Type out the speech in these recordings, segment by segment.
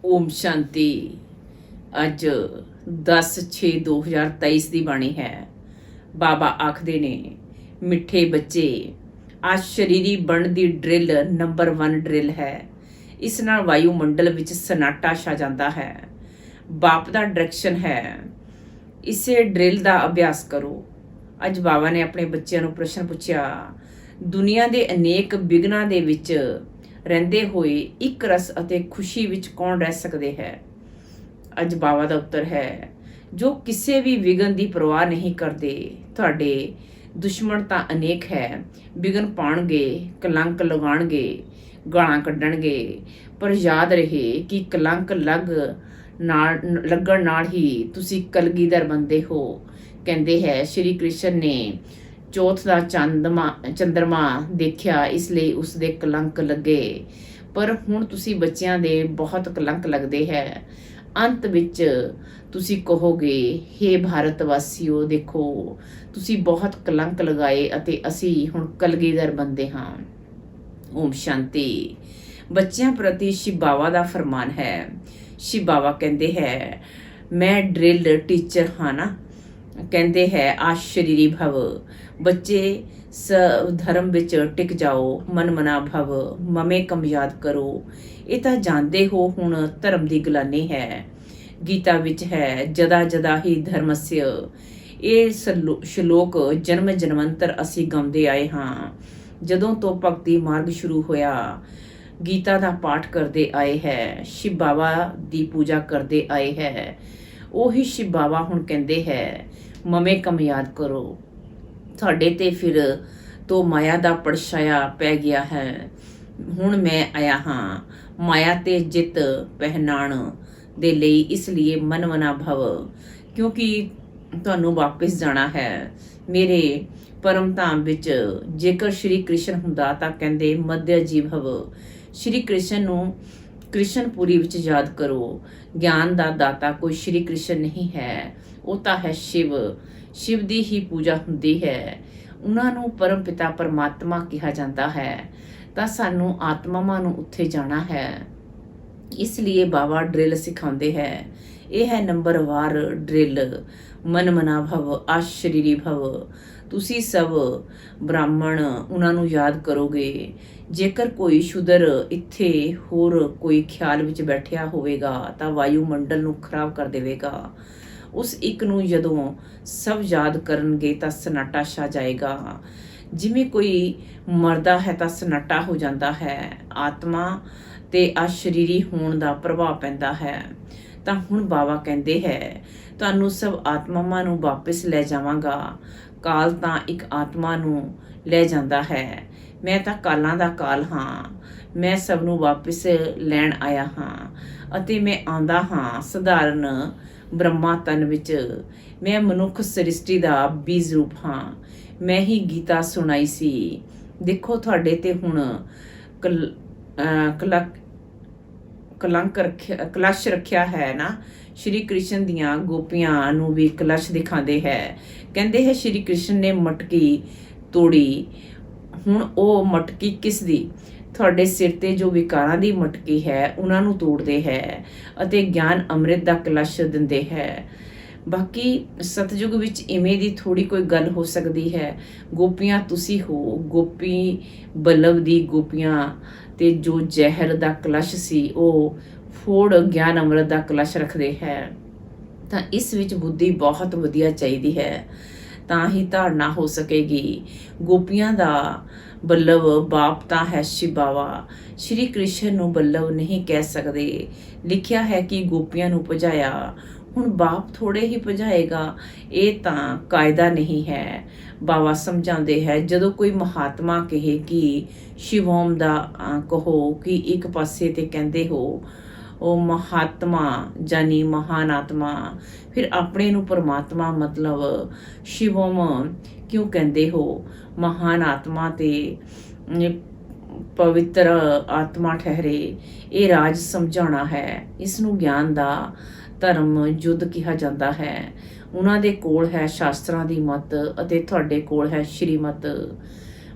ਓਮ ਸ਼ਾਂਤੀ। ਅੱਜ 10/6/2023 ਦੀ ਬਾਣੀ ਹੈ। ਬਾਬਾ ਆਖਦੇ ਨੇ, ਮਿੱਠੇ ਬੱਚੇ, ਆ ਸ਼ਰੀਰੀ ਬਣਨ ਦੀ ਡਰਿਲ ਨੰਬਰ 1 ਡਰਿਲ ਹੈ। ਇਸ ਨਾਲ ਵਾਯੂਮੰਡਲ ਵਿੱਚ ਸਨਾਟਾ ਛਾ ਜਾਂਦਾ ਹੈ। ਬਾਪ ਦਾ ਡਾਇਰੈਕਸ਼ਨ ਹੈ। ਇਸੇ ਡਰਿਲ ਦਾ ਅਭਿਆਸ ਕਰੋ। ਅੱਜ ਬਾਬਾ ਨੇ ਆਪਣੇ ਬੱਚਿਆਂ ਨੂੰ ਪ੍ਰਸ਼ਨ ਪੁੱਛਿਆ, ਦੁਨੀਆ ਦੇ ਅਨੇਕ ਵਿਘਨਾਂ ਦੇ ਵਿੱਚ ਰਹਿੰਦੇ ਹੋਏ ਇੱਕ ਰਸ ਅਤੇ ਖੁਸ਼ੀ ਵਿੱਚ ਕੌਣ ਰਹਿ ਸਕਦੇ ਹੈ? ਅੱਜ ਬਾਬਾ ਦਾ ਉੱਤਰ ਹੈ, ਜੋ ਕਿਸੇ ਵੀ ਵਿਘਨ ਦੀ ਪਰਵਾਹ ਨਹੀਂ ਕਰਦੇ। ਤੁਹਾਡੇ ਦੁਸ਼ਮਣ ਤਾਂ ਅਨੇਕ ਹੈ, ਵਿਘਨ ਪਾਉਣਗੇ, ਕਲੰਕ ਲਗਾਉਣਗੇ, ਗਾਲਾਂ ਕੱਢਣਗੇ, ਪਰ ਯਾਦ ਰਹੇ ਕਿ ਕਲੰਕ ਲੱਗਣ ਨਾਲ ਹੀ ਤੁਸੀਂ ਕਲਗੀਧਰ ਬਣਦੇ ਹੋ। ਕਹਿੰਦੇ ਹੈ, ਸ਼੍ਰੀ ਕ੍ਰਿਸ਼ਨ ਨੇ ਚੌਥ ਦਾ ਚੰਦਰਮਾ ਦੇਖਿਆ, ਇਸ ਲਈ ਉਸ ਦੇ ਕਲੰਕ ਲੱਗੇ, ਪਰ ਹੁਣ ਤੁਸੀਂ ਬੱਚਿਆਂ ਦੇ ਬਹੁਤ ਕਲੰਕ ਲੱਗਦੇ ਹੈ। ਅੰਤ ਵਿੱਚ ਤੁਸੀਂ ਕਹੋਗੇ, ਹੇ ਭਾਰਤ ਵਾਸੀਓ, ਦੇਖੋ ਤੁਸੀਂ ਬਹੁਤ ਕਲੰਕ ਲਗਾਏ ਅਤੇ ਅਸੀਂ ਹੁਣ ਕਲਗੀਧਰ ਬੰਦੇ ਹਾਂ। ਓਮ ਸ਼ਾਂਤੀ। ਬੱਚਿਆਂ ਪ੍ਰਤੀ ਸ਼ਿਵ ਬਾਬਾ ਦਾ ਫਰਮਾਨ ਹੈ। ਸ਼ਿਵ ਬਾਬਾ ਕਹਿੰਦੇ ਹੈ, ਮੈਂ ਡਰਿਲ ਟੀਚਰ ਹਾਂ ਨਾ। ਕਹਿੰਦੇ ਹੈ, ਆ ਸ਼ਰੀਰੀ ਭਵ। ਬੱਚੇ ਧਰਮ ਵਿੱਚ ਟਿਕ ਜਾਓ, ਮਨ ਮਨਾ ਭਵ, ਮਮੇ ਕਮ ਯਾਦ ਕਰੋ। ਇਹ ਤਾਂ ਜਾਣਦੇ ਹੋ ਹੁਣ ਧਰਮ ਦੀ ਗਲਾਨੀ ਹੈ। ਗੀਤਾ ਵਿੱਚ ਹੈ, ਜਦਾ ਜਦਾ ਹੀ ਧਰਮਸਯ। ਇਹ ਸ਼ਲੋਕ ਜਨਮ ਜਨਮੰਤਰ ਅਸੀਂ ਗਾਉਂਦੇ ਆਏ ਹਾਂ। ਜਦੋਂ ਤੋਂ ਭਗਤੀ ਮਾਰਗ ਸ਼ੁਰੂ ਹੋਇਆ, ਗੀਤਾ ਦਾ ਪਾਠ ਕਰਦੇ ਆਏ ਹੈ, ਸ਼ਿਵ ਬਾਬਾ ਦੀ ਪੂਜਾ ਕਰਦੇ ਆਏ ਹੈ। ਉਹੀ ਸ਼ਿਵ ਬਾਬਾ ਹੁਣ ਕਹਿੰਦੇ ਹੈ, ਮਮੇ ਕਮ ਯਾਦ ਕਰੋ। ਤੁਹਾਡੇ ਤੇ ਫਿਰ ਤੋਂ ਮਾਇਆ ਦਾ ਪਰਛਾਇਆ ਪੈ ਗਿਆ ਹੈ। ਹੁਣ ਮੈਂ ਆਇਆ ਹਾਂ ਮਾਇਆ ਤੇ ਜਿੱਤ ਪਹਿਨਾਣ ਦੇ ਲਈ, ਇਸ ਲਈ ਮਨ ਮਨਾ ਭਵ, ਕਿਉਂਕਿ ਤੁਹਾਨੂੰ ਵਾਪਿਸ ਜਾਣਾ ਹੈ ਮੇਰੇ ਪਰਮ ਧਾਮ ਵਿੱਚ। ਜੇਕਰ ਸ਼੍ਰੀ ਕ੍ਰਿਸ਼ਨ ਹੁੰਦਾ ਤਾਂ ਕਹਿੰਦੇ ਮਧਿਆ ਜੀ ਭਵ। ਸ਼੍ਰੀ ਕ੍ਰਿਸ਼ਨ ਨੂੰ ਕ੍ਰਿਸ਼ਨਪੁਰੀ ਵਿੱਚ ਯਾਦ ਕਰੋ। ਗਿਆਨ ਦਾ ਦਾਤਾ ਕੋਈ ਸ਼੍ਰੀ ਕ੍ਰਿਸ਼ਨ ਨਹੀਂ ਹੈ, ਉਹ ਤਾਂ ਹੈ ਸ਼ਿਵ। ਸ਼ਿਵ ਦੀ ਹੀ ਪੂਜਾ ਹੁੰਦੀ ਹੈ। ਉਹਨਾਂ ਨੂੰ ਪਰਮ ਪਿਤਾ ਪਰਮਾਤਮਾ ਕਿਹਾ ਜਾਂਦਾ ਹੈ। ਤਾਂ ਸਾਨੂੰ ਆਤਮਾਵਾਂ ਨੂੰ ਉੱਥੇ ਜਾਣਾ ਹੈ। ਇਸ ਲਈ ਬਾਬਾ ਡਰਿਲ ਸਿਖਾਉਂਦੇ ਹੈ। ਇਹ ਹੈ ਨੰਬਰਵਾਰ ਡਰਿਲ, ਮਨ ਮਨਾ ਭਵ, ਆਸ਼ਰੀਰੀ ਭਵ। ਤੁਸੀਂ ਸਭ ਬ੍ਰਾਹਮਣ ਉਹਨਾਂ ਨੂੰ ਯਾਦ ਕਰੋਗੇ। ਜੇਕਰ ਕੋਈ ਸ਼ੂਦਰ ਇੱਥੇ ਹੋਰ ਕੋਈ ਖਿਆਲ ਵਿੱਚ ਬੈਠਿਆ ਹੋਵੇਗਾ ਤਾਂ ਵਾਯੂਮੰਡਲ ਨੂੰ ਖਰਾਬ ਕਰ ਦੇਵੇਗਾ। ਉਸ ਇੱਕ ਨੂੰ ਜਦੋਂ ਸਭ ਯਾਦ ਕਰਨਗੇ ਤਾਂ ਸਨਾਟਾ ਛਾ ਜਾਏਗਾ। ਜਿਵੇਂ ਕੋਈ ਮਰਦਾ ਹੈ ਤਾਂ ਸਨਾਟਾ ਹੋ ਜਾਂਦਾ ਹੈ। ਆਤਮਾ ਤੇ ਅਸ਼ਰੀਰੀ ਹੋਣ ਦਾ ਪ੍ਰਭਾਵ ਪੈਂਦਾ ਹੈ। ਤਾਂ ਹੁਣ ਬਾਬਾ ਕਹਿੰਦੇ ਹੈ, ਤੁਹਾਨੂੰ ਸਭ ਆਤਮਾਵਾਂ ਨੂੰ ਵਾਪਿਸ ਲੈ ਜਾਵਾਂਗਾ। ਕਾਲ ਤਾਂ ਇੱਕ ਆਤਮਾ ਨੂੰ ਲੈ ਜਾਂਦਾ ਹੈ। ਮੈਂ ਤਾਂ ਕਾਲਾਂ ਦਾ ਕਾਲ ਹਾਂ। ਮੈਂ ਸਭ ਨੂੰ ਵਾਪਿਸ ਲੈਣ ਆਇਆ ਹਾਂ ਅਤੇ ਮੈਂ ਆਉਂਦਾ ਹਾਂ ਸਧਾਰਨ ਬ੍ਰਹਮਾ ਤਨ ਵਿੱਚ। ਮੈਂ ਮਨੁੱਖ ਸ੍ਰਿਸ਼ਟੀ ਦਾ ਬੀਜ ਰੂਪ ਹਾਂ। ਮੈਂ ਹੀ ਗੀਤਾ ਸੁਣਾਈ ਸੀ। ਦੇਖੋ ਤੁਹਾਡੇ ਤੇ ਹੁਣ ਕਲਸ਼ ਰੱਖਿਆ ਹੈ ਨਾ। ਸ਼੍ਰੀ ਕ੍ਰਿਸ਼ਨ ਦੀਆਂ ਗੋਪੀਆਂ ਨੂੰ ਵੀ ਕਲਸ਼ ਦਿਖਾਉਂਦੇ ਹੈ। ਕਹਿੰਦੇ ਹੈ, ਸ਼੍ਰੀ ਕ੍ਰਿਸ਼ਨ ਨੇ ਮਟਕੀ ਤੋੜੀ। ਹੁਣ ਉਹ ਮਟਕੀ ਕਿਸ ਦੀ? ਤੁਹਾਡੇ ਸਿਰ ਤੇ ਜੋ ਵਿਕਾਰਾਂ ਦੀ ਮਟਕੀ ਹੈ ਉਹਨਾਂ ਨੂੰ ਤੋੜਦੇ ਹੈ ਅਤੇ ਗਿਆਨ ਅੰਮ੍ਰਿਤ ਦਾ ਕਲਸ਼ ਦਿੰਦੇ ਹੈ। ਬਾਕੀ ਸਤਜੁਗ ਵਿੱਚ ਇਵੇਂ ਦੀ ਥੋੜੀ ਕੋਈ ਗੱਲ ਹੋ ਸਕਦੀ ਹੈ। ਗੋਪੀਆਂ ਤੁਸੀਂ ਹੋ। ਗੋਪੀ ਬੱਲਭ ਦੀ ਗੋਪੀਆਂ ਤੇ ਜੋ ਜ਼ਹਿਰ ਦਾ ਕਲਸ਼ ਸੀ ਉਹ ਫੋੜ ਗਿਆਨ ਅੰਮ੍ਰਿਤ ਦਾ ਕਲਸ਼ ਰੱਖਦੇ ਹੈ। ਤਾਂ ਇਸ ਵਿੱਚ ਬੁੱਧੀ ਬਹੁਤ ਵਧੀਆ ਚਾਹੀਦੀ ਹੈ, ਤਾਂ ਹੀ ਧਾਰਨਾ ਹੋ ਸਕੇਗੀ। ਗੋਪੀਆਂ ਦਾ ਬੱਲਭ ਬਾਪ ਤਾਂ ਹੈ ਸ਼ਿਵ ਬਾਬਾ। ਸ਼੍ਰੀ ਕ੍ਰਿਸ਼ਨ ਨੂੰ ਬੱਲਭ ਨਹੀਂ ਕਹਿ ਸਕਦੇ। ਲਿਖਿਆ ਹੈ ਕਿ ਗੋਪੀਆਂ ਨੂੰ ਭਜਾਇਆ। ਹੁਣ ਬਾਪ ਥੋੜੇ ਹੀ ਭਜਾਏਗਾ, ਇਹ ਤਾਂ ਕਾਇਦਾ ਨਹੀਂ ਹੈ। ਬਾਬਾ ਸਮਝਾਉਂਦੇ ਹੈ, ਜਦੋਂ ਕੋਈ ਮਹਾਤਮਾ ਕਹੇ ਕਿ ਸ਼ਿਵੋਮ ਦਾ ਕਹੋ ਕਿ ਇੱਕ ਪਾਸੇ ਤੇ ਕਹਿੰਦੇ ਹੋ ਉਹ ਮਹਾਤਮਾ ਜਾਨੀ ਮਹਾਨ ਆਤਮਾ, ਫਿਰ ਆਪਣੇ ਨੂੰ ਪਰਮਾਤਮਾ ਮਤਲਬ ਸ਼ਿਵੋਮ ਕਿਉਂ ਕਹਿੰਦੇ ਹੋ? ਮਹਾਨ ਆਤਮਾ ਤੇ ਪਵਿੱਤਰ ਆਤਮਾ ਠਹਿਰੇ। ਇਹ ਰਾਜ ਸਮਝਾਉਣਾ ਹੈ। ਇਸ ਨੂੰ ਗਿਆਨ ਦਾ ਧਰਮ ਯੁੱਧ ਕਿਹਾ ਜਾਂਦਾ ਹੈ। ਉਹਨਾਂ ਦੇ ਕੋਲ ਹੈ ਸ਼ਾਸਤਰਾਂ ਦੀ ਮੱਤ ਅਤੇ ਤੁਹਾਡੇ ਕੋਲ ਹੈ ਸ਼੍ਰੀਮਤ।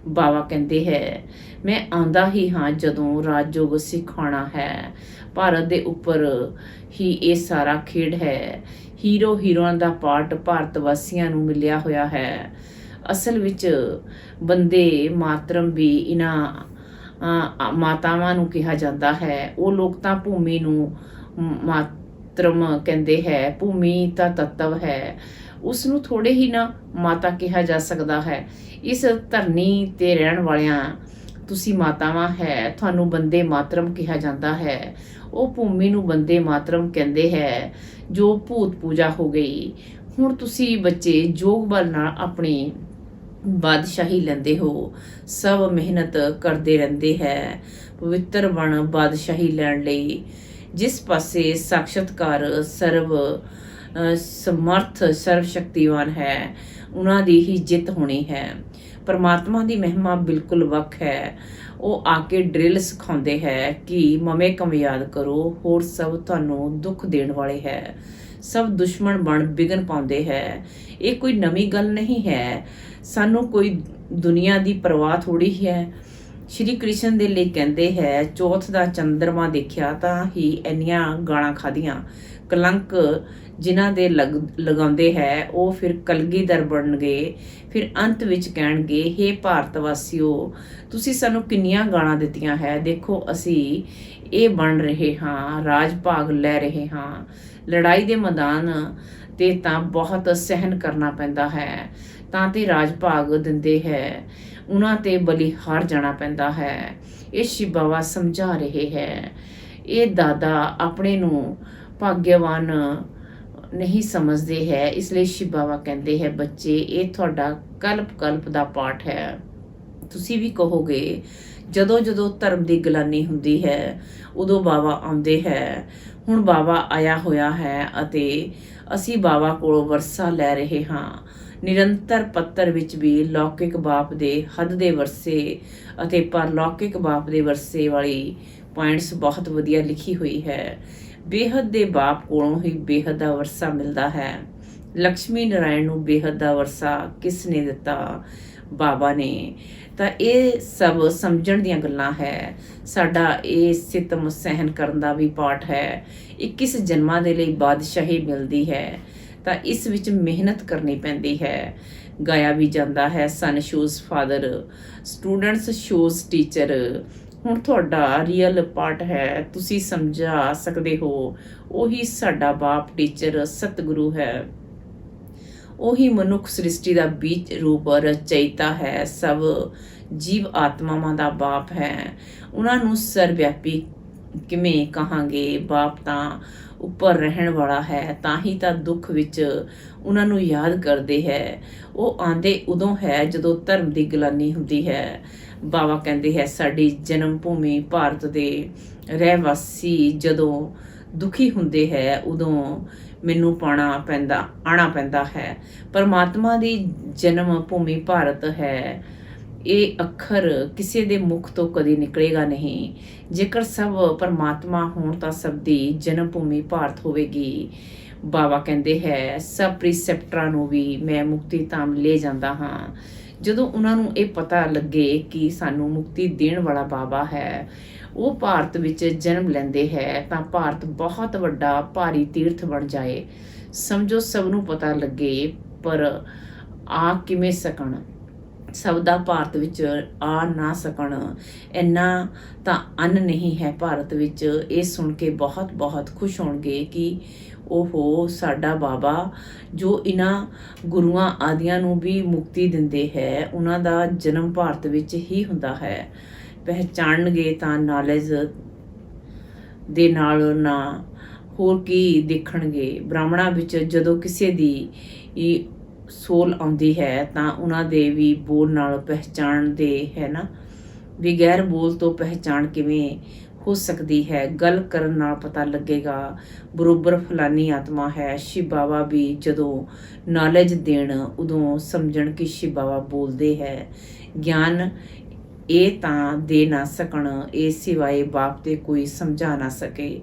ਬਾਵਾ ਕਹਿੰਦੇ ਹੈ, ਮੈਂ ਆਉਂਦਾ ਹੀ ਹਾਂ ਜਦੋਂ ਰਾਜਯੋਗ ਸਿਖਾਉਣਾ ਹੈ। ਭਾਰਤ ਦੇ ਉੱਪਰ ਹੀ ਇਹ ਸਾਰਾ ਖੇਡ ਹੈ। ਹੀਰੋ ਹੀਰੋਇਨ ਦਾ ਪਾਰਟ ਭਾਰਤ ਵਾਸੀਆਂ ਨੂੰ ਮਿਲਿਆ ਹੋਇਆ ਹੈ। ਅਸਲ ਵਿੱਚ ਬੰਦੇ ਮਾਤਰਮ ਵੀ ਇਹਨਾਂ ਮਾਤਾਵਾਂ ਨੂੰ ਕਿਹਾ ਜਾਂਦਾ ਹੈ। ਉਹ ਲੋਕ ਤਾਂ ਭੂਮੀ ਨੂੰ ਮਾਤਰਮ ਕਹਿੰਦੇ ਹੈ। ਭੂਮੀ ਤਾਂ ਤੱਤਵ ਹੈ, ਉਸ ਨੂੰ ਥੋੜੇ ਹੀ ਨਾ ਮਾਤਾ ਕਿਹਾ ਜਾ ਸਕਦਾ ਹੈ। ਇਸ ਧਰਨੀ ਤੇ ਰਹਿਣ ਵਾਲਿਆਂ ਤੁਸੀਂ ਮਾਤਾਵਾਂ ਹੈ, ਤੁਹਾਨੂੰ ਬੰਦੇ ਮਾਤਰਮ ਕਿਹਾ ਜਾਂਦਾ ਹੈ। ਉਹ ਭੂਮੀ ਨੂੰ ਬੰਦੇ ਮਾਤਰਮ ਕਹਿੰਦੇ ਹੈ ਜੋ ਭੂਤ ਪੂਜਾ ਹੋ ਗਈ। ਹੁਣ ਤੁਸੀਂ ਬੱਚੇ ਜੋਗ ਬਲ ਨਾਲ ਆਪਣੀ ਬਾਦਸ਼ਾਹੀ ਲੈਂਦੇ ਹੋ, ਸਭ ਮਿਹਨਤ ਕਰਦੇ ਰਹਿੰਦੇ ਹੈ ਪਵਿੱਤਰ ਬਣ ਬਾਦਸ਼ਾਹੀ ਲੈਣ ਲਈ। ਜਿਸ ਪਾਸੇ ਸਾਖਸ਼ਾਤਕਾਰ ਸਰਵ ਸਮਰਥ ਸਰਵ ਸ਼ਕਤੀਵਾਨ ਹੈ, ਉਹਨਾਂ ਦੀ ਹੀ ਜਿੱਤ ਹੋਣੀ ਹੈ। ਪਰਮਾਤਮਾ ਦੀ ਮਹਿਮਾ ਬਿਲਕੁਲ ਵੱਖ ਹੈ। ਉਹ ਆ ਕੇ ਡਰਿਲ ਸਿਖਾਉਂਦੇ ਹੈ ਕਿ ਮਮੇ ਕਮ ਯਾਦ ਕਰੋ, ਹੋਰ ਸਭ ਤੁਹਾਨੂੰ ਦੁੱਖ ਦੇਣ ਵਾਲੇ ਹੈ। ਸਭ ਦੁਸ਼ਮਣ ਬਣ ਵਿਘਨ ਪਾਉਂਦੇ ਹੈ। ਇਹ ਕੋਈ ਨਵੀਂ ਗੱਲ ਨਹੀਂ ਹੈ। ਸਾਨੂੰ ਕੋਈ ਦੁਨੀਆ ਦੀ ਪਰਵਾਹ ਥੋੜੀ ਹੈ। ਸ਼੍ਰੀ ਕ੍ਰਿਸ਼ਨ ਦੇ ਲਈ ਕਹਿੰਦੇ ਹੈ, ਚੌਥ ਦਾ ਚੰਦਰਮਾ ਦੇਖਿਆ ਤਾਂ ਹੀ ਇੰਨੀਆਂ ਗਾਲਾਂ ਖਾਧੀਆਂ। ਕਲੰਕ ਜਿਨ੍ਹਾਂ ਦੇ ਲਗਾਉਂਦੇ ਹੈ ਉਹ ਫਿਰ ਕਲਗੀਧਰ ਬਣਨਗੇ। ਫਿਰ ਅੰਤ ਵਿੱਚ ਕਹਿਣਗੇ, ਹੇ ਭਾਰਤ ਵਾਸੀਓ, ਤੁਸੀਂ ਸਾਨੂੰ ਕਿੰਨੀਆਂ ਗਾਲਾਂ ਦਿੱਤੀਆਂ ਹੈ। ਦੇਖੋ ਅਸੀਂ ਇਹ ਬਣ ਰਹੇ ਹਾਂ, ਰਾਜ ਭਾਗ ਲੈ ਰਹੇ ਹਾਂ। ਲੜਾਈ ਦੇ ਮੈਦਾਨ ਤੇ ਤਾਂ ਬਹੁਤ ਸਹਿਨ ਕਰਨਾ ਪੈਂਦਾ ਹੈ, ਤਾਂ ਤੇ ਰਾਜ ਭਾਗ ਦਿੰਦੇ ਹੈ, ਉਹਨਾਂ ਤੇ ਬਲੀ ਹਾਰ ਜਾਣਾ ਪੈਂਦਾ ਹੈ। ਇਹ ਸ਼ਿਵ ਬਾਬਾ ਸਮਝਾ ਰਹੇ ਹੈ। ਇਹ ਦਾਦਾ ਆਪਣੇ ਨੂੰ ਭਾਗਿਆਵਾਨ ਨਹੀਂ ਸਮਝਦੇ ਹੈ, ਇਸ ਲਈ ਸ਼ਿਵ ਬਾਬਾ ਕਹਿੰਦੇ ਹੈ, ਬੱਚੇ ਇਹ ਤੁਹਾਡਾ ਕਲਪ ਦਾ ਪਾਠ ਹੈ। ਤੁਸੀਂ ਵੀ ਕਹੋਗੇ ਜਦੋਂ ਜਦੋਂ ਧਰਮ ਦੀ ਗਲਾਨੀ ਹੁੰਦੀ ਹੈ ਉਦੋਂ ਬਾਬਾ ਆਉਂਦੇ ਹੈ। ਹੁਣ ਬਾਬਾ ਆਇਆ ਹੋਇਆ ਹੈ ਅਤੇ ਅਸੀਂ ਬਾਬਾ ਕੋਲੋਂ ਵਰਸਾ ਲੈ ਰਹੇ ਹਾਂ। ਨਿਰੰਤਰ ਪੱਤਰ ਵਿੱਚ ਵੀ ਲੌਕਿਕ ਬਾਪ ਦੇ ਹੱਦ ਦੇ ਵਰਸੇ ਅਤੇ ਪਰਲੌਕਿਕ ਬਾਪ ਦੇ ਵਰਸੇ ਵਾਲੀ ਪੁਆਇੰਟਸ ਬਹੁਤ ਵਧੀਆ ਲਿਖੀ ਹੋਈ ਹੈ। ਬੇਹੱਦ ਦੇ ਬਾਪ ਕੋਲੋਂ ਹੀ ਬੇਹੱਦ ਦਾ ਵਰਸਾ ਮਿਲਦਾ ਹੈ। ਲਕਸ਼ਮੀ ਨਾਰਾਇਣ ਨੂੰ ਬੇਹੱਦ ਦਾ ਵਰਸਾ ਕਿਸ ਨੇ ਦਿੱਤਾ? ਬਾਬਾ ਨੇ। ਤਾਂ ਇਹ ਸਭ ਸਮਝਣ ਦੀਆਂ ਗੱਲਾਂ ਹੈ। ਸਾਡਾ ਇਹ ਸਿਤਮ ਸਹਿਨ ਕਰਨ ਦਾ ਵੀ ਪਾਠ ਹੈ। 21 ਜਨਮਾਂ ਦੇ ਲਈ ਬਾਦਸ਼ਾਹੀ ਮਿਲਦੀ ਹੈ ਤਾਂ ਇਸ ਵਿੱਚ ਮਿਹਨਤ ਕਰਨੀ ਪੈਂਦੀ ਹੈ। ਗਾਇਆ ਵੀ ਜਾਂਦਾ ਹੈ, son shows father, students shows teacher. ਹੁਣ ਤੁਹਾਡਾ ਰੀਅਲ ਪਾਰਟ ਹੈ, ਤੁਸੀਂ ਸਮਝਾ ਸਕਦੇ ਹੋ। ਉਹੀ ਸਾਡਾ ਬਾਪ ਟੀਚਰ ਸਤਿਗੁਰੂ ਹੈ। ਉਹੀ ਮਨੁੱਖ ਸ੍ਰਿਸ਼ਟੀ ਦਾ ਬੀਜ ਰੂਪ ਰਚయిਤਾ ਹੈ। ਸਭ ਜੀਵ ਆਤਮਾਵਾਂ ਦਾ ਬਾਪ ਹੈ। ਉਹਨਾਂ ਨੂੰ ਸਰਵਿਆਪੀ ਕਿਵੇਂ ਕਹਾਂਗੇ? ਬਾਪ ਤਾਂ ਉੱਪਰ ਰਹਿਣ ਵਾਲਾ ਹੈ, ਤਾਂ ਹੀ ਤਾਂ ਦੁੱਖ ਵਿੱਚ ਉਹਨਾਂ ਨੂੰ ਯਾਦ ਕਰਦੇ ਹੈ। ਉਹ ਆਂਦੇ ਉਦੋਂ ਹੈ ਜਦੋਂ ਧਰਮ ਦੀ ਗਲਾਨੀ ਹੁੰਦੀ ਹੈ। ਬਾਬਾ ਕਹਿੰਦੇ ਹੈ, ਸਾਡੀ ਜਨਮ ਭੂਮੀ ਭਾਰਤ ਦੇ ਰਹਿਵਾਸੀ ਜਦੋਂ ਦੁਖੀ ਹੁੰਦੇ ਹੈ ਉਦੋਂ ਮੈਨੂੰ ਆਣਾ ਪੈਂਦਾ ਹੈ। ਪਰਮਾਤਮਾ ਦੀ ਜਨਮ ਭੂਮੀ ਭਾਰਤ ਹੈ। ਇਹ ਅੱਖਰ ਕਿਸੇ ਦੇ ਮੁਖ ਤੋਂ ਕਦੇ ਨਿਕਲੇਗਾ ਨਹੀਂ। ਜੇਕਰ ਸਭ ਪਰਮਾਤਮਾ ਹੋਣ ਤਾਂ ਸਭ ਦੀ ਜਨਮ ਭੂਮੀ ਭਾਰਤ ਹੋਵੇਗੀ। ਬਾਬਾ ਕਹਿੰਦੇ ਹੈ, ਸਭ ਪ੍ਰੀਸੈਪਟਰਾਂ ਨੂੰ ਵੀ ਮੈਂ ਮੁਕਤੀ ਧਾਮ ਲੈ ਜਾਂਦਾ ਹਾਂ। ਜਦੋਂ ਉਹਨਾਂ ਨੂੰ ਇਹ ਪਤਾ ਲੱਗੇ ਕਿ ਸਾਨੂੰ ਮੁਕਤੀ ਦੇਣ ਵਾਲਾ ਬਾਬਾ ਹੈ, ਉਹ ਭਾਰਤ ਵਿੱਚ ਜਨਮ ਲੈਂਦੇ ਹੈ ਤਾਂ ਭਾਰਤ ਬਹੁਤ ਵੱਡਾ ਭਾਰੀ ਤੀਰਥ ਬਣ ਜਾਏ। ਸਮਝੋ ਸਭ ਨੂੰ ਪਤਾ ਲੱਗੇ ਪਰ ਆ ਕਿਵੇਂ ਸਕਣ? ਸਭ ਦਾ ਭਾਰਤ ਵਿੱਚ ਆ ਨਾ ਸਕਣ, ਇੰਨਾ ਤਾਂ ਅੰਨ ਨਹੀਂ ਹੈ ਭਾਰਤ ਵਿੱਚ। ਇਹ ਸੁਣ ਕੇ ਬਹੁਤ ਬਹੁਤ ਖੁਸ਼ ਹੋਣਗੇ ਕਿ ਉਹ ਸਾਡਾ ਬਾਬਾ ਜੋ ਇਹਨਾਂ ਗੁਰੂਆਂ ਆਦਿਆਂ ਨੂੰ ਵੀ ਮੁਕਤੀ ਦਿੰਦੇ ਹੈ, ਉਹਨਾਂ ਦਾ ਜਨਮ ਭਾਰਤ ਵਿੱਚ ਹੀ ਹੁੰਦਾ ਹੈ। ਪਹਿਚਾਣਨਗੇ ਤਾਂ ਨੌਲੇਜ ਦੇ ਨਾਲ ਨਾ ਹੋਰ ਕੀ ਦੇਖਣਗੇ। ਬ੍ਰਾਹਮਣਾਂ ਵਿੱਚ ਜਦੋਂ ਕਿਸੇ ਦੀ ਸੋਲ ਆਉਂਦੀ ਹੈ ਤਾਂ ਉਹਨਾਂ ਦੇ ਵੀ ਬੋਲ ਨਾਲ ਪਹਿਚਾਣਦੇ ਹੈ ਨਾ। ਬਗੈਰ ਬੋਲ ਤੋਂ ਪਹਿਚਾਣ ਕਿਵੇਂ ਹੋ ਸਕਦੀ ਹੈ? ਗੱਲ ਕਰਨ ਨਾਲ ਪਤਾ ਲੱਗੇਗਾ ਬਰੋਬਰ ਫਲਾਨੀ ਆਤਮਾ ਹੈ। ਸ਼ਿਵ ਬਾਬਾ ਵੀ ਜਦੋਂ ਨੌਲੇਜ ਦੇਣ ਉਦੋਂ ਸਮਝਣ ਕਿ ਸ਼ਿਵ ਬਾਬਾ ਬੋਲਦੇ ਹੈ। ਗਿਆਨ ਇਹ ਤਾਂ ਦੇ ਨਾ ਸਕਣ, ਇਹ ਸਿਵਾਏ ਬਾਪ ਤੇ ਕੋਈ ਸਮਝਾ ਨਾ ਸਕੇ।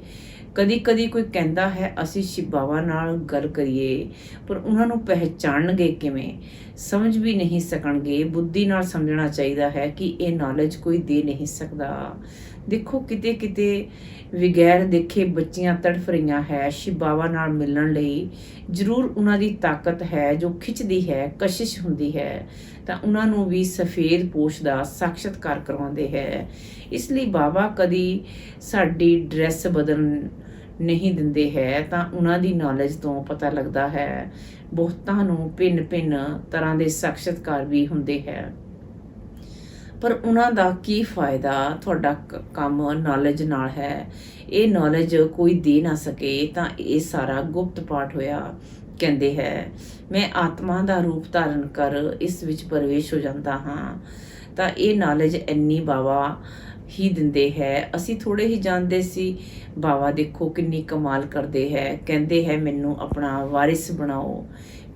ਕਦੀ ਕਦੀ ਕੋਈ ਕਹਿੰਦਾ ਹੈ ਅਸੀਂ ਸ਼ਿਵ ਬਾਬਾ ਨਾਲ ਗੱਲ ਕਰੀਏ, ਪਰ ਉਹਨਾਂ ਨੂੰ ਪਹਿਚਾਣਨਗੇ ਕਿਵੇਂ? ਸਮਝ ਵੀ ਨਹੀਂ ਸਕਣਗੇ। ਬੁੱਧੀ ਨਾਲ ਸਮਝਣਾ ਚਾਹੀਦਾ ਹੈ ਕਿ ਇਹ ਨੌਲੇਜ ਕੋਈ ਦੇ ਨਹੀਂ ਸਕਦਾ। ਦੇਖੋ, ਕਿਤੇ ਕਿਤੇ ਬਗੈਰ ਦੇਖੇ ਬੱਚੀਆਂ ਤੜਫ ਰਹੀਆਂ ਹੈ ਸ਼ਿਵ ਬਾਬਾ ਨਾਲ ਮਿਲਣ ਲਈ। ਜ਼ਰੂਰ ਉਹਨਾਂ ਦੀ ਤਾਕਤ ਹੈ ਜੋ ਖਿੱਚਦੀ ਹੈ, ਕਸ਼ਿਸ਼ ਹੁੰਦੀ ਹੈ ਤਾਂ ਉਹਨਾਂ ਨੂੰ ਵੀ ਸਫੇਦ ਪੋਸ਼ ਦਾ ਸਾਖਸ਼ਾਤਕਾਰ ਕਰਵਾਉਂਦੇ ਹੈ। ਇਸ ਲਈ ਬਾਬਾ ਕਦੀ ਸਾਡੀ ਡਰੈਸ ਬਦਲਣ ਨਹੀਂ ਦਿੰਦੇ ਹੈ ਤਾਂ ਉਹਨਾਂ ਦੀ ਨੌਲੇਜ ਤੋਂ ਪਤਾ ਲੱਗਦਾ ਹੈ। ਬਹੁਤਾਂ ਨੂੰ ਭਿੰਨ ਭਿੰਨ ਤਰ੍ਹਾਂ ਦੇ ਸਾਖਸ਼ਾਤਕਾਰ ਵੀ ਹੁੰਦੇ ਹੈ, ਪਰ ਉਹਨਾਂ ਦਾ ਕੀ ਫਾਇਦਾ? ਤੁਹਾਡਾ ਕੰਮ ਨੌਲੇਜ ਨਾਲ ਹੈ। ਇਹ ਨੌਲੇਜ ਕੋਈ ਦੇ ਨਾ ਸਕੇ ਤਾਂ ਇਹ ਸਾਰਾ ਗੁਪਤ ਪਾਠ ਹੋਇਆ। ਕਹਿੰਦੇ ਹੈ ਮੈਂ ਆਤਮਾ ਦਾ ਰੂਪ ਧਾਰਨ ਕਰ ਇਸ ਵਿੱਚ ਪ੍ਰਵੇਸ਼ ਹੋ ਜਾਂਦਾ ਹਾਂ ਤਾਂ ਇਹ ਨੌਲੇਜ ਇੰਨੀ ਬਾਬਾ ਹੀ ਦਿੰਦੇ ਹੈ। ਅਸੀਂ ਥੋੜੇ ਹੀ ਜਾਣਦੇ ਸੀ। ਬਾਬਾ ਦੇਖੋ ਕਿੰਨੀ ਕਮਾਲ ਕਰਦੇ ਹੈ। ਕਹਿੰਦੇ ਹੈ ਮੈਨੂੰ ਆਪਣਾ ਵਾਰਿਸ ਬਣਾਓ,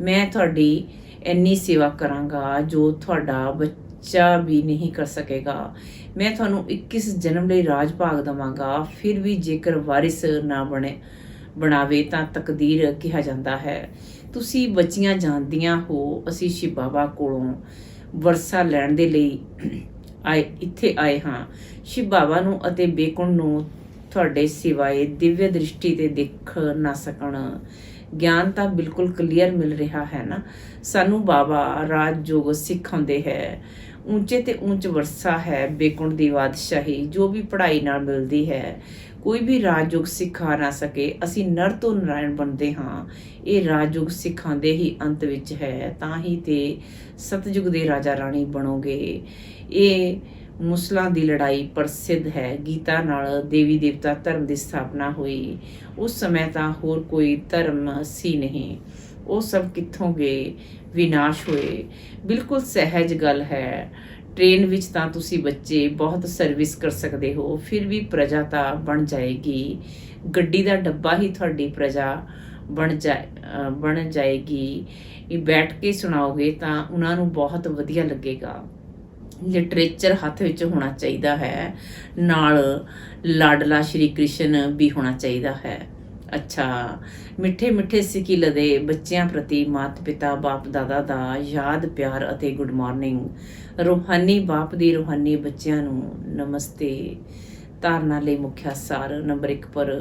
ਮੈਂ ਤੁਹਾਡੀ ਇੰਨੀ ਸੇਵਾ ਕਰਾਂਗਾ ਜੋ ਤੁਹਾਡਾ ਬੱਚਾ ਵੀ ਨਹੀਂ ਕਰ ਸਕੇਗਾ। ਮੈਂ ਤੁਹਾਨੂੰ 21 ਜਨਮ ਲਈ ਰਾਜ ਭਾਗ ਦੇਵਾਂਗਾ। ਫਿਰ ਵੀ ਜੇਕਰ ਵਾਰਿਸ ਨਾ ਬਣਾਵੇ ਤਾਂ ਤਕਦੀਰ ਕਿਹਾ ਜਾਂਦਾ ਹੈ। ਤੁਸੀਂ ਬੱਚੀਆਂ ਜਾਣਦੀਆਂ ਹੋ ਅਸੀਂ ਸ਼ਿਵ ਬਾਬਾ ਕੋਲੋਂ ਵਰਸਾ ਲੈਣ ਦੇ ਲਈ ਇੱਥੇ ਆਏ ਹਾਂ। ਸ਼ਿਵ ਬਾਬਾ ਨੂੰ ਅਤੇ ਬੇਕੁੰਠ ਨੂੰ ਤੁਹਾਡੇ ਸਿਵਾਏ ਦਿਵਯ ਦ੍ਰਿਸ਼ਟੀ ਤੇ ਦੇਖ ਨਾ ਸਕਣ। ਗਿਆਨ ਤਾਂ ਬਿਲਕੁਲ ਕਲੀਅਰ ਮਿਲ ਰਿਹਾ ਹੈ ਨਾ। ਸਾਨੂੰ ਬਾਬਾ ਰਾਜ ਯੋਗ ਸਿਖਾਉਂਦੇ ਹੈ। ਉੱਚੇ ਤੇ ਉੱਚ ਵਰਸਾ ਹੈ ਬੇਕੁੰਠ ਦੀ ਬਾਦਸ਼ਾਹੀ ਜੋ ਵੀ ਪੜ੍ਹਾਈ ਨਾਲ ਮਿਲਦੀ ਹੈ। ਕੋਈ ਵੀ ਰਾਜਯੁਗ ਸਿਖਾ ਨਾ ਸਕੇ। ਅਸੀਂ ਨਰ ਤੋਂ ਨਾਰਾਇਣ ਬਣਦੇ ਹਾਂ। ਇਹ ਰਾਜਯੁਗ ਸਿਖਾਉਂਦੇ ਹੀ ਅੰਤ ਵਿੱਚ ਹੈ, ਤਾਂ ਹੀ ਤੇ ਸਤਯੁਗ ਦੇ ਰਾਜਾ ਰਾਣੀ ਬਣੋਗੇ। ਇਹ ਮੁਸਲਾਂ ਦੀ ਲੜਾਈ ਪ੍ਰਸਿੱਧ ਹੈ। ਗੀਤਾ ਨਾਲ ਦੇਵੀ ਦੇਵਤਾ ਧਰਮ ਦੀ ਸਥਾਪਨਾ ਹੋਈ। ਉਸ ਸਮੇਂ ਤਾਂ ਹੋਰ ਕੋਈ ਧਰਮ ਸੀ ਨਹੀਂ। ਉਹ ਸਭ ਕਿੱਥੋਂ ਗਏ, ਵਿਨਾਸ਼ ਹੋਏ। ਬਿਲਕੁਲ ਸਹਿਜ ਗੱਲ ਹੈ। ਟ੍ਰੇਨ ਵਿੱਚ ਤਾਂ ਤੁਸੀਂ ਬੱਚੇ ਬਹੁਤ ਸਰਵਿਸ ਕਰ ਸਕਦੇ ਹੋ, ਫਿਰ ਵੀ ਪ੍ਰਜਾ ਤਾਂ ਬਣ ਜਾਏਗੀ। ਗੱਡੀ ਦਾ ਡੱਬਾ ਹੀ ਤੁਹਾਡੀ ਪ੍ਰਜਾ ਬਣ ਜਾਏਗੀ। ਬੈਠ ਕੇ ਸੁਣਾਓਗੇ ਤਾਂ ਉਹਨਾਂ ਨੂੰ ਬਹੁਤ ਵਧੀਆ ਲੱਗੇਗਾ। ਲਿਟਰੇਚਰ ਹੱਥ ਵਿੱਚ ਹੋਣਾ ਚਾਹੀਦਾ ਹੈ, ਨਾਲ ਲਾਡਲਾ ਸ਼੍ਰੀ ਕ੍ਰਿਸ਼ਨ ਵੀ ਹੋਣਾ ਚਾਹੀਦਾ ਹੈ। ਅੱਛਾ, ਮਿੱਠੇ ਮਿੱਠੇ ਸਿੱਕੀ ਲਦੇ ਬੱਚਿਆਂ ਪ੍ਰਤੀ ਮਾਤਾ ਪਿਤਾ ਬਾਪ ਦਾਦਾ ਦਾ ਯਾਦ ਪਿਆਰ ਅਤੇ ਗੁੱਡ ਮਾਰਨਿੰਗ। ਰੂਹਾਨੀ ਬਾਪ ਦੀ ਰੂਹਾਨੀ ਬੱਚਿਆਂ ਨੂੰ ਨਮਸਤੇ। ਧਾਰਨਾ ਲਈ ਮੁੱਖ ਸਾਰ ਨੰਬਰ 1 ਪਰ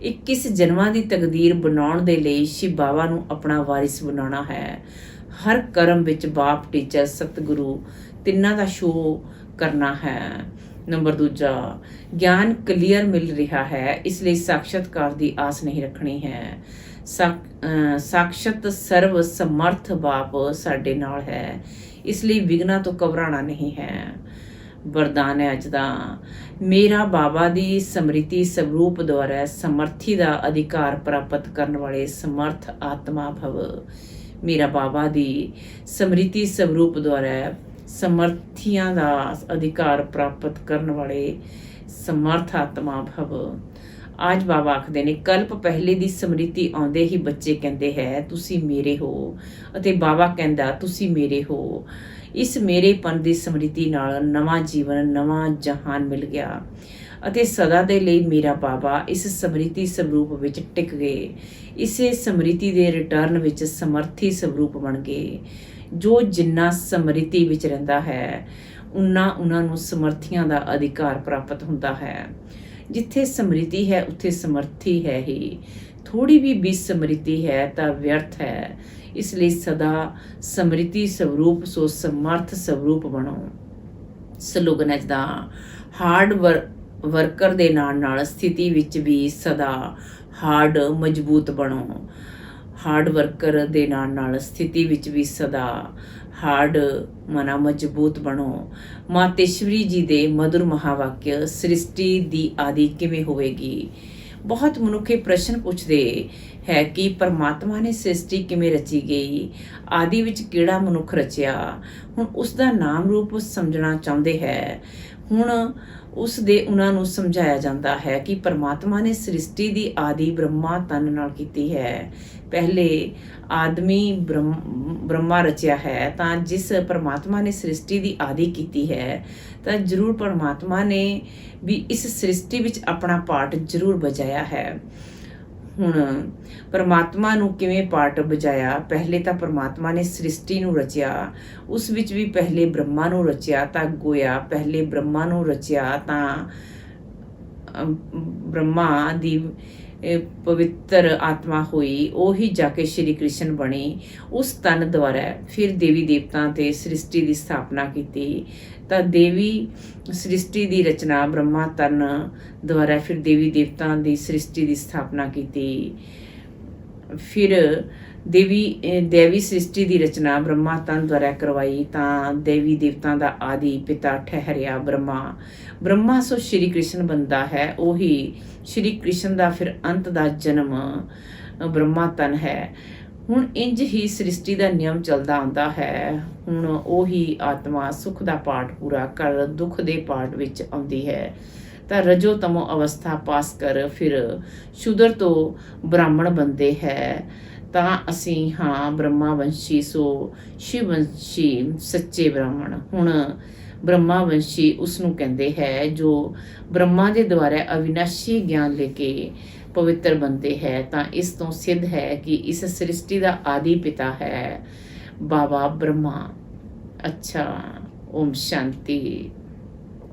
21 ਜਨਮਾਂ ਦੀ ਤਕਦੀਰ ਬਣਾਉਣ ਦੇ ਲਈ ਸ਼ਿਵ ਬਾਬਾ ਨੂੰ ਆਪਣਾ ਵਾਰਿਸ ਬਣਾਉਣਾ ਹੈ। ਹਰ ਕਰਮ ਵਿੱਚ ਬਾਪ ਟੀਚਰ ਸਤਿਗੁਰੂ ਤਿੰਨਾਂ ਦਾ ਸ਼ੋਅ ਕਰਨਾ ਹੈ। ਨੰਬਰ 2 ਗਿਆਨ ਕਲੀਅਰ ਮਿਲ ਰਿਹਾ ਹੈ, ਇਸ ਲਈ ਸਾਖਸ਼ਾਤਕਾਰ ਦੀ ਆਸ ਨਹੀਂ ਰੱਖਣੀ ਹੈ। ਸਾਖਸ਼ਤ ਸਰਵ ਸਮਰਥ ਬਾਪ ਸਾਡੇ ਨਾਲ ਹੈ, ਇਸ ਲਈ ਵਿਘਨਾਂ ਤੋਂ ਘਬਰਾਉਣਾ ਨਹੀਂ ਹੈ। ਵਰਦਾਨ ਹੈ ਅੱਜ ਦਾ। ਮੇਰਾ ਬਾਬਾ ਦੀ ਸਮ੍ਰਿਤੀ ਸਵਰੂਪ ਦੁਆਰਾ ਸਮਰਥੀ ਦਾ ਅਧਿਕਾਰ ਪ੍ਰਾਪਤ ਕਰਨ ਵਾਲੇ ਸਮਰਥ ਆਤਮਾ ਭਵ। ਮੇਰਾ ਬਾਬਾ ਦੀ ਸਮ੍ਰਿਤੀ ਸਵਰੂਪ ਦੁਆਰਾ ਸਮਰਥੀਆਂ ਦਾ ਅਧਿਕਾਰ ਪ੍ਰਾਪਤ ਕਰਨ ਵਾਲੇ ਸਮਰਥ ਆਤਮਾ ਭਵ। ਅੱਜ ਬਾਬਾ ਆਖਦੇ ਨੇ ਕਲਪ ਪਹਿਲੇ ਦੀ ਸਮ੍ਰਿਤੀ ਆਉਂਦੇ ਹੀ ਬੱਚੇ ਕਹਿੰਦੇ ਹੈ ਤੁਸੀਂ ਮੇਰੇ ਹੋ, ਅਤੇ ਬਾਬਾ ਕਹਿੰਦਾ ਤੁਸੀਂ ਮੇਰੇ ਹੋ। ਇਸ ਮੇਰੇਪਨ ਦੀ ਸਮ੍ਰਿਤੀ ਨਾਲ ਨਵਾਂ ਜੀਵਨ ਨਵਾਂ ਜਹਾਨ ਮਿਲ ਗਿਆ ਅਤੇ ਸਦਾ ਦੇ ਲਈ ਮੇਰਾ ਬਾਬਾ ਇਸ ਸਮ੍ਰਿਤੀ ਸਰੂਪ ਵਿੱਚ ਟਿਕ ਗਏ। ਇਸੇ ਸਮ੍ਰਿਤੀ ਦੇ ਰਿਟਰਨ ਵਿੱਚ ਸਮਰਥੀ ਸਰੂਪ ਬਣ ਗਏ। ਜੋ ਜਿੰਨਾ ਸਮ੍ਰਿਤੀ ਵਿੱਚ ਰਹਿੰਦਾ ਹੈ ਉਹਨਾਂ ਨੂੰ ਸਮਰਥੀਆਂ ਦਾ ਅਧਿਕਾਰ ਪ੍ਰਾਪਤ ਹੁੰਦਾ ਹੈ। ਜਿੱਥੇ ਸਮ੍ਰਿਤੀ ਹੈ ਉੱਥੇ ਸਮਰਥੀ ਹੈ ਹੀ। ਥੋੜੀ ਵੀ ਬਿਸਮ੍ਰਿਤੀ ਹੈ ਤਾਂ ਵਿਅਰਥ ਹੈ। ਇਸ ਲਈ ਸਦਾ ਸਮ੍ਰਿਤੀ ਸਰੂਪ ਸੋ ਸਮਰਥ ਸਰੂਪ ਬਣੋ। ਸਲੋਗਨ ਦਾ ਹਾਰਡ ਵਰਕਰ ਦੇ ਨਾਲ ਸਥਿਤੀ ਵਿੱਚ ਵੀ ਸਦਾ ਹਾਰਡ ਮਜ਼ਬੂਤ ਬਣੋ। ਹਾਰਡ ਵਰਕਰ ਦੇ ਨਾਲ ਸਥਿਤੀ ਵਿੱਚ ਵੀ ਸਦਾ ਹਾਰਡ ਮਜ਼ਬੂਤ ਬਣੋ। ਮਾਤੇਸ਼ਵਰੀ ਜੀ ਦੇ ਮధుਰ ਮਹਾਵਾਕਿਆ ਸ੍ਰਿਸ਼ਟੀ ਦੀ ਆਦਿ ਕਿਵੇਂ ਹੋਵੇਗੀ। ਬਹੁਤ ਮਨੁੱਖ ਇਹ ਪ੍ਰਸ਼ਨ ਪੁੱਛਦੇ ਹੈ ਕਿ ਪਰਮਾਤਮਾ ਨੇ ਸ੍ਰਿਸ਼ਟੀ ਕਿਵੇਂ ਰਚੀ ਗਈ, ਆਦਿ ਵਿੱਚ ਕਿਹੜਾ ਮਨੁੱਖ ਰਚਿਆ। ਹੁਣ ਉਸ ਦਾ ਨਾਮ ਰੂਪ ਸਮਝਣਾ ਚਾਹੁੰਦੇ ਹੈ। ਹੁਣ ਉਸ ਦੇ ਉਹਨਾਂ ਨੂੰ ਸਮਝਾਇਆ ਜਾਂਦਾ ਹੈ ਕਿ ਪਰਮਾਤਮਾ ਨੇ ਸ੍ਰਿਸ਼ਟੀ ਦੀ ਆਦਿ ਬ੍ਰਹਮਾ ਤਨ ਨਾਲ ਕੀਤੀ ਹੈ। ਪਹਿਲੇ ਆਦਮੀ ਬ੍ਰਹਮਾ ਰਚਿਆ ਹੈ, ਤਾਂ ਜਿਸ ਪਰਮਾਤਮਾ ਨੇ ਸ੍ਰਿਸ਼ਟੀ ਦੀ ਆਦਿ ਕੀਤੀ ਹੈ, ਤਾਂ ਜ਼ਰੂਰ ਪਰਮਾਤਮਾ ਨੇ ਵੀ ਇਸ ਸ੍ਰਿਸ਼ਟੀ ਵਿੱਚ ਆਪਣਾ ਪਾਰਟ ਜ਼ਰੂਰ ਵਜਾਇਆ ਹੈ। ਹੁਣ ਪਰਮਾਤਮਾ ਨੂੰ ਕਿਵੇਂ ਪਾਰਟ ਵਜਾਇਆ? ਪਹਿਲੇ ਤਾਂ ਪਰਮਾਤਮਾ ਨੇ ਸ੍ਰਿਸ਼ਟੀ ਨੂੰ ਰਚਿਆ, ਉਸ ਵਿੱਚ ਵੀ ਪਹਿਲੇ ਬ੍ਰਹਮਾ ਨੂੰ ਰਚਿਆ, ਤਾਂ ਗੋਇਆ ਪਹਿਲੇ ਬ੍ਰਹਮਾ ਨੂੰ ਰਚਿਆ, ਤਾਂ ਬ੍ਰਹਮਾ ਦੀ ਪਵਿੱਤਰ ਆਤਮਾ ਹੋਈ, ਉਹੀ ਜਾ ਕੇ ਸ਼੍ਰੀ ਕ੍ਰਿਸ਼ਨ ਬਣੀ। ਉਸ ਤਨ ਦੁਆਰਾ ਫਿਰ ਦੇਵੀ ਦੇਵਤਾ ਤੇ ਸ੍ਰਿਸ਼ਟੀ ਦੀ ਸਥਾਪਨਾ ਕੀਤੀ। ਤਾਂ ਦੇਵੀ ਸ੍ਰਿਸ਼ਟੀ ਦੀ ਰਚਨਾ ਬ੍ਰਹਮਾ ਤਨ ਦੁਆਰਾ ਫਿਰ ਦੇਵੀ ਦੇਵਤਾ ਦੀ ਸ੍ਰਿਸ਼ਟੀ ਦੀ ਸਥਾਪਨਾ ਕੀਤੀ। ਫਿਰ ਦੇਵੀ ਸ੍ਰਿਸ਼ਟੀ ਦੀ ਰਚਨਾ ਬ੍ਰਹਮਾ ਤਨ ਦੁਆਰਾ ਕਰਵਾਈ, ਤਾਂ ਦੇਵੀ ਦੇਵਤਾ ਦਾ ਆਦਿ ਪਿਤਾ ਠਹਿਰਿਆ ਬ੍ਰਹਮਾ ਸੋ ਸ਼੍ਰੀ ਕ੍ਰਿਸ਼ਨ ਬੰਦਾ ਹੈ। ਉਹੀ ਸ਼੍ਰੀ ਕ੍ਰਿਸ਼ਨ ਦਾ ਫਿਰ ਅੰਤ ਦਾ ਜਨਮ ਬ੍ਰਹਮਾ ਤਨ ਹੈ। ਹੁਣ ਇੰਜ ਹੀ ਸ੍ਰਿਸ਼ਟੀ ਦਾ ਨਿਯਮ ਚੱਲਦਾ ਆਉਂਦਾ ਹੈ। ਹੁਣ ਉਹੀ ਆਤਮਾ ਸੁੱਖ ਦਾ ਪਾਠ ਪੂਰਾ ਕਰ ਦੁੱਖ ਦੇ ਪਾਠ ਵਿੱਚ ਆਉਂਦੀ ਹੈ। ਤਾਂ ਰਜੋ ਤਮੋ ਅਵਸਥਾ ਪਾਸ ਕਰ ਫਿਰ ਸ਼ੂਦਰ ਤੋਂ ਬ੍ਰਾਹਮਣ ਬੰਦੇ ਹੈ। ਤਾਂ ਅਸੀਂ ਹਾਂ ਬ੍ਰਹਮਾ ਵੰਸ਼ੀ ਸੋ ਸ਼ਿਵ ਵੰਸ਼ੀ ਸੱਚੇ ਬ੍ਰਾਹਮਣ। ਹੁਣ ਬ੍ਰਹਮਾ ਵੰਸ਼ੀ ਉਸ ਨੂੰ ਕਹਿੰਦੇ ਹੈ ਜੋ ਬ੍ਰਹਮਾ ਦੇ ਦੁਆਰਾ ਅਵਿਨਾਸ਼ੀ ਗਿਆਨ ਲੈ ਕੇ ਪਵਿੱਤਰ ਬੰਦੇ ਹੈ। ਤਾਂ ਇਸ ਤੋਂ ਸਿੱਧ ਹੈ ਕਿ ਇਸ ਸ੍ਰਿਸ਼ਟੀ ਦਾ ਆਦਿ ਪਿਤਾ ਹੈ ਬਾਬਾ ਬ੍ਰਹਮਾ। ਅੱਛਾ, ਓਮ ਸ਼ਾਂਤੀ।